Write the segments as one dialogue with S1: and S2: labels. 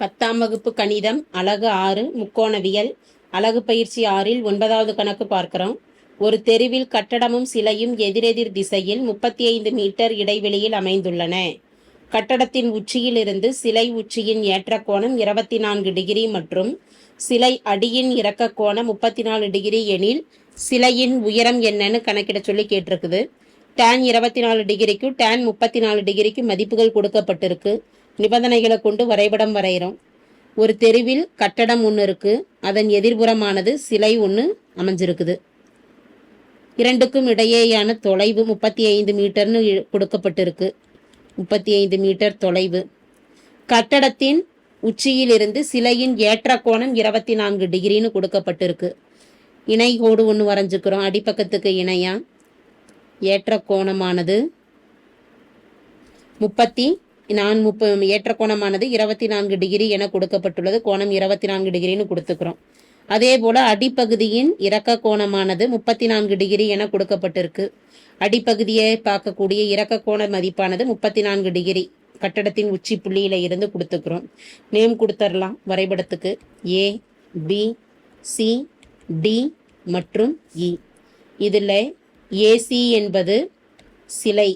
S1: 10ஆம் வகுப்பு கணிதம் அலகு 6 முக்கோணவியல் அலகு பயிற்சி 6இல் 9வது கணக்கு பார்க்கிறோம். ஒரு தெருவில் கட்டடமும் சிலையும் எதிரெதிர் திசையில் 35 மீட்டர் இடைவெளியில் அமைந்துள்ளன. கட்டடத்தின் உச்சியிலிருந்து சிலை உச்சியின் ஏற்ற கோணம் 24 டிகிரி மற்றும் சிலை அடியின் இறக்க கோணம் 34 டிகிரி எனில் சிலையின் உயரம் என்னன்னு கணக்கிட சொல்லி கேட்டிருக்குது. tan 24 டிகிரிக்கும் tan 34 டிகிரிக்கும் மதிப்புகள் கொடுக்கப்பட்டிருக்கு. நிபந்தனைகளை கொண்டு வரைபடம் வரைகிறோம். ஒரு தெருவில் கட்டடம் ஒன்று இருக்கு, அதன் எதிர்புறமானது சிலை ஒன்று அமைஞ்சிருக்குது. இரண்டுக்கும் இடையேயான தொலைவு 35 மீட்டர்னு கொடுக்கப்பட்டிருக்கு. 35 மீட்டர் தொலைவு. கட்டடத்தின் உச்சியிலிருந்து சிலையின் ஏற்ற கோணம் 24 டிகிரின்னு கொடுக்கப்பட்டிருக்கு. இணை கோடு ஒன்று வரைஞ்சுக்கிறோம். அடிப்பக்கத்துக்கு இணையா ஏற்ற கோணமானது ஏற்ற கோணமானது 24 டிகிரி என கொடுக்கப்பட்டுள்ளது. கோணம் 24 டிகிரின்னு கொடுத்துக்கிறோம். அதே போல அடிப்பகுதியின் இறக்க கோணமானது 34 டிகிரி என கொடுக்கப்பட்டிருக்கு. அடிப்பகுதியை பார்க்கக்கூடிய இறக்க கோண மதிப்பானது 34 டிகிரி கட்டடத்தின் உச்சி புள்ளியில இருந்து கொடுத்துக்கிறோம். நேம் கொடுத்துடலாம் வரைபடத்துக்கு. ஏ, பி, சி, டி மற்றும் இ. இதில் ஏசி என்பது சிலை,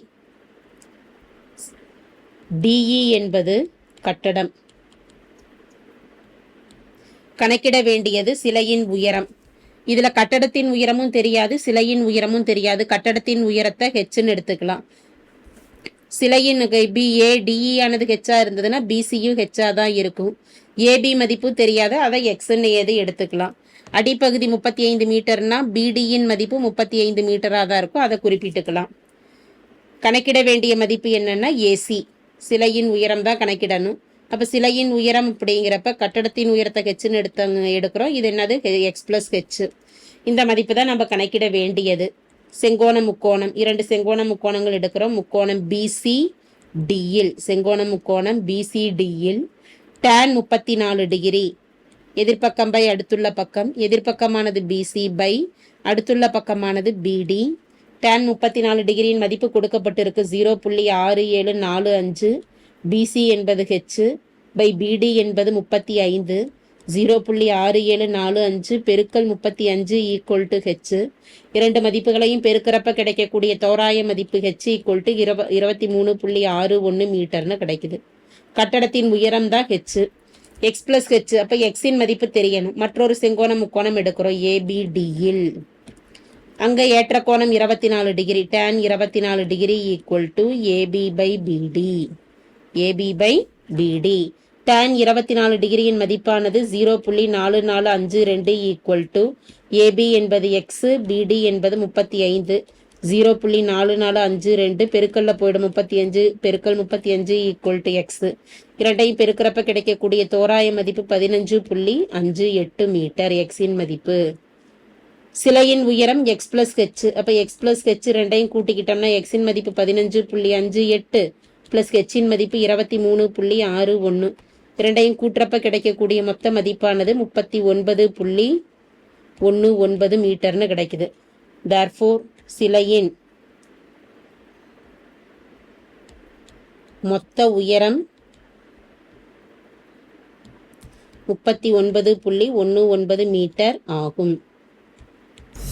S1: டிஇ என்பது கட்டடம். கணக்கிட வேண்டியது சிலையின் உயரம். இதுல கட்டடத்தின் உயரமும் தெரியாது, சிலையின் உயரமும் தெரியாது. கட்டடத்தின் உயரத்தை ஹெச்ன்னு எடுத்துக்கலாம். சிலையின் ஏடிஇ ஆனது ஹெச்சா இருந்ததுன்னா பிசியும் ஹெச்சா தான் இருக்கும். ஏபி மதிப்பு தெரியாது, அதை எக்ஸ்ன்னு ஏது எடுத்துக்கலாம். அடிப்பகுதி 35 மீட்டர்னா பிடியின் மதிப்பு 35 மீட்டராக தான் இருக்கும், அதை குறிப்பிட்டுக்கலாம். கணக்கிட வேண்டிய மதிப்பு என்னன்னா ஏசி, சிலையின் உயரம் தான் கணக்கிடணும். அப்போ சிலையின் உயரம் அப்படிங்கிறப்ப கட்டடத்தின் உயரத்தை ஹெச்ன்னு எடுக்கிறோம். இது என்னது எக்ஸ் பிளஸ் ஹெச். இந்த மதிப்பு தான் நம்ம கணக்கிட வேண்டியது. செங்கோண முக்கோணம், 2 செங்கோண முக்கோணங்கள் எடுக்கிறோம். முக்கோணம் பிசிடியில், செங்கோண முக்கோணம் பிசிடியில் tan 34 டிகிரி. எதிர்பக்கம் பை அடுத்துள்ள பக்கம். எதிர்பக்கமானது பிசி பை அடுத்துள்ள பக்கமானது பிடி. tan 34 டிகிரியின் மதிப்பு கொடுக்கப்பட்டிருக்கு 0.6745. பிசி என்பது ஹெச் பை பிடி என்பது 35. 0.6745 பெருக்கல் 35 ஈக்குவல் டு ஹெச். இரண்டு மதிப்புகளையும் பெருக்கிறப்ப கிடைக்கக்கூடிய தோராய மதிப்பு ஹெச் ஈக்குவல் டு 23.61 மீட்டர்னு கிடைக்குது. கட்டடத்தின் உயரம் தான் ஹெச். X plus H. அப்போ எக்ஸின் மதிப்பு தெரியணும். மற்றொரு செங்கோண முக்கோணம் எடுக்கிறோம் ஏபிடியில். அங்கே ஏற்ற கோணம் 24 degree. tan 24 degree equal to AB by BD. AB by BD. tan 24 டிகிரியின் மதிப்பானது 0.4452 ஈக்குவல் டு ஏபி என்பது எக்ஸ், பிடி என்பது 35. 0.4452 பெருக்கல்ல போயிடும். 35 பெருக்கல் 35 ஈக்குவல் டு எக்ஸ். இரண்டையும் பெருக்கிறப்ப கிடைக்கக்கூடிய தோராய மதிப்பு 15.58 மீட்டர் எக்ஸின் மதிப்பு. சிலையின் உயரம் எக்ஸ் பிளஸ் ஹெச். அப்போ எக்ஸ் பிளஸ் ஹெச் ரெண்டையும் கூட்டிக்கிட்டோம்னா எக்ஸின் மதிப்பு 15.58 பிளஸ் ஹெச்சின் மதிப்பு 23.61. இரண்டையும் கூட்டுறப்ப கிடைக்கக்கூடிய மொத்த மதிப்பானது 39.19 மீட்டர்னு கிடைக்குது. தேர்ஃபோர் சிலையின் மொத்த உயரம் 39.19 மீட்டர் ஆகும்.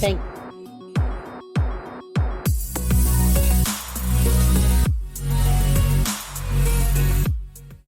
S1: தேங்க்யூ.